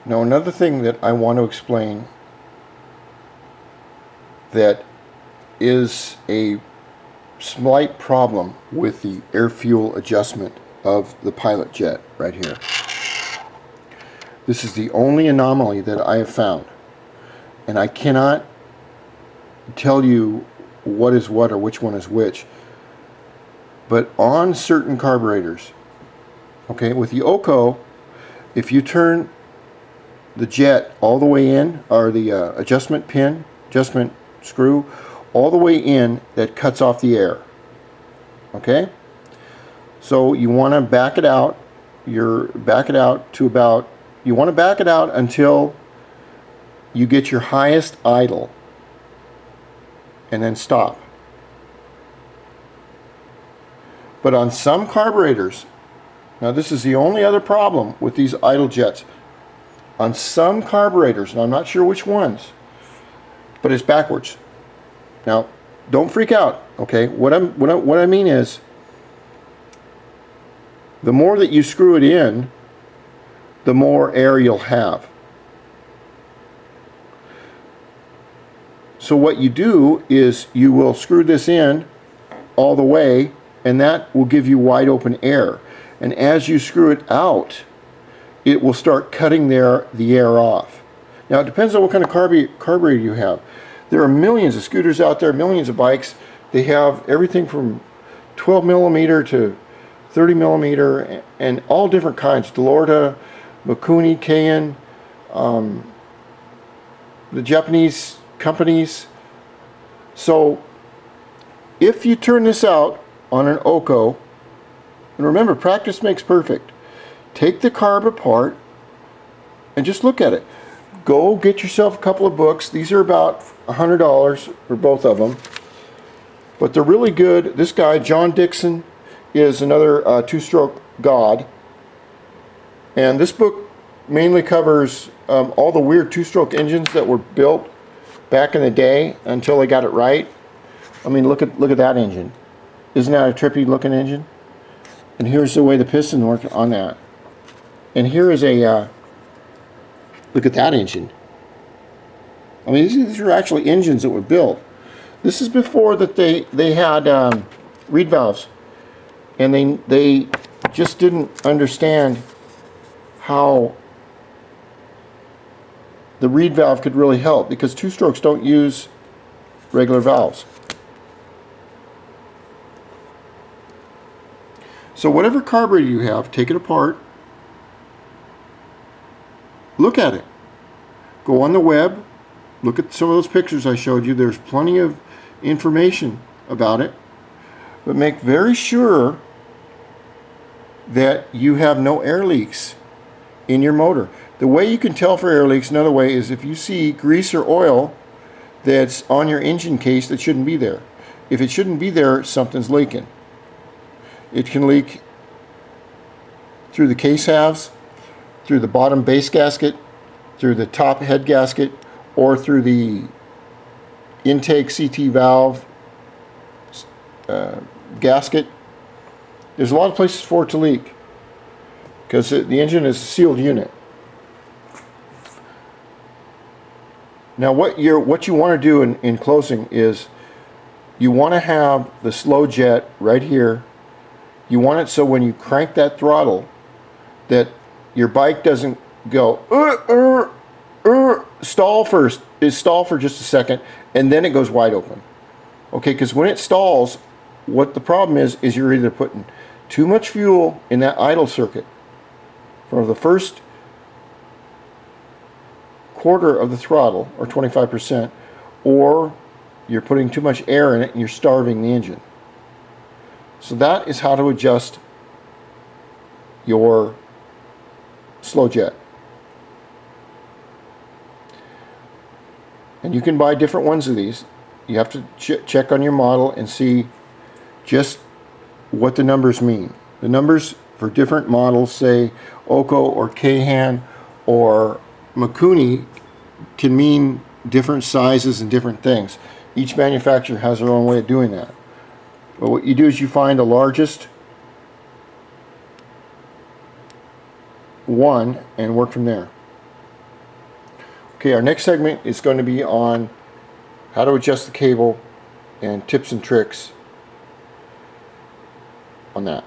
Now another thing that I want to explain that is a slight problem with the air-fuel adjustment of the pilot jet right here. This is the only anomaly that I have found, and I cannot tell you what is what or which one is which, but on certain carburetors, okay, with the OCO, if you turn the jet all the way in, or the adjustment screw all the way in, that cuts off the air. Okay, so you want to back it out. You want to back it out until you get your highest idle, and then stop. But on some carburetors, now this is the only other problem with these idle jets. On some carburetors, and I'm not sure which ones, but it's backwards. Now, don't freak out, okay? What I mean is, the more that you screw it in, the more air you'll have. So what you do is you will screw this in all the way, and that will give you wide open air. And as you screw it out, it will start cutting the air off. Now it depends on what kind of carburetor you have. There are millions of scooters out there, millions of bikes. They have everything from 12 millimeter to 30 millimeter and all different kinds. Delorta, Mikuni, Keihin, the Japanese companies. So if you turn this out on an OCO, and remember, practice makes perfect. Take the carb apart and just look at it. Go get yourself a couple of books. These are about $100 for both of them, but they're really good. This guy, John Dixon, is another two-stroke god, and this book mainly covers all the weird two-stroke engines that were built back in the day until they got it right. I mean, look at that engine. Isn't that a trippy looking engine? And here's the way the piston worked on that. And here is a look at that engine. I mean, these are actually engines that were built. This is before that they had reed valves, and they just didn't understand how the reed valve could really help, because two-strokes don't use regular valves. So whatever carburetor you have, take it apart, look at it, go on the web, look at some of those pictures I showed you. There's plenty of information about it, but make very sure that you have no air leaks in your motor. The way you can tell for air leaks, another way, is if you see grease or oil that's on your engine case that shouldn't be there. If it shouldn't be there, something's leaking. It can leak through the case halves, through the bottom base gasket, through the top head gasket, or through the intake CT valve gasket. There's a lot of places for it to leak because the engine is a sealed unit. Now what you want to do in closing is you want to have the slow jet right here. You want it so when you crank that throttle that your bike doesn't go stall first. Stall for just a second, and then it goes wide open. Okay, because when it stalls, what the problem is you're either putting too much fuel in that idle circuit for the first quarter of the throttle, or 25%, or you're putting too much air in it and you're starving the engine. So that is how to adjust your slow jet. And you can buy different ones of these. You have to check on your model and see just what the numbers mean. The numbers for different models, say OCO or Keihin or Mikuni, can mean different sizes and different things. Each manufacturer has their own way of doing that. But what you do is you find the largest one and work from there. Okay, our next segment is going to be on how to adjust the cable and tips and tricks on that.